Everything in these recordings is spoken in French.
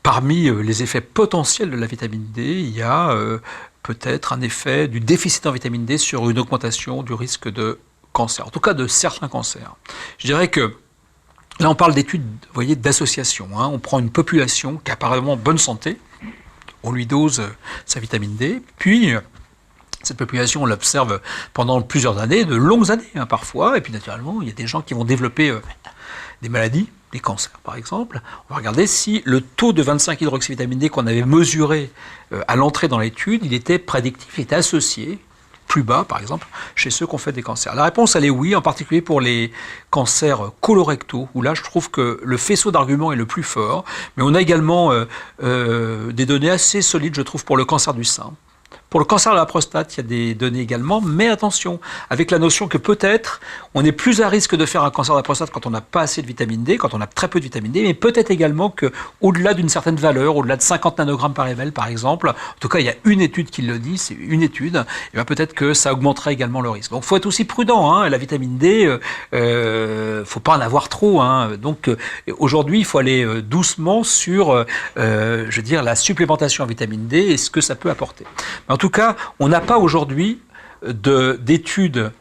Parmi les effets potentiels de la vitamine D, il y a peut-être un effet du déficit en vitamine D sur une augmentation du risque de cancer, en tout cas de certains cancers. Je dirais que là on parle d'études, vous voyez, d'association. Hein. On prend une population qui est apparemment en bonne santé, on lui dose sa vitamine D, puis cette population, on l'observe pendant plusieurs années, de longues années hein, parfois, et puis naturellement, il y a des gens qui vont développer des maladies, des cancers par exemple. On va regarder si le taux de 25-hydroxyvitamine D qu'on avait mesuré à l'entrée dans l'étude, il était prédictif, il était associé, plus bas par exemple, chez ceux qui ont fait des cancers. La réponse elle est oui, en particulier pour les cancers colorectaux, où là je trouve que le faisceau d'arguments est le plus fort, mais on a également des données assez solides je trouve pour le cancer du sein. Pour le cancer de la prostate, il y a des données également, mais attention, avec la notion que peut-être on est plus à risque de faire un cancer de la prostate quand on n'a pas assez de vitamine D, quand on a très peu de vitamine D, mais peut-être également qu'au-delà d'une certaine valeur, au-delà de 50 nanogrammes par ml par exemple, en tout cas il y a une étude qui le dit, c'est une étude, et bien peut-être que ça augmenterait également le risque. Donc il faut être aussi prudent, hein, la vitamine D, faut pas en avoir trop. Hein, donc aujourd'hui il faut aller doucement sur, je veux dire, la supplémentation en vitamine D et ce que ça peut apporter. Mais en tout cas, on n'a pas aujourd'hui d'études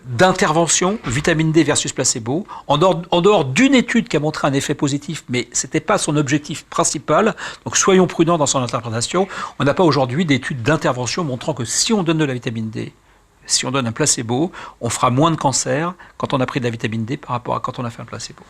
d'intervention, vitamine D versus placebo, en dehors d'une étude qui a montré un effet positif, mais ce n'était pas son objectif principal, donc soyons prudents dans son interprétation. On n'a pas aujourd'hui d'études d'intervention montrant que si on donne de la vitamine D, si on donne un placebo, on fera moins de cancer quand on a pris de la vitamine D par rapport à quand on a fait un placebo.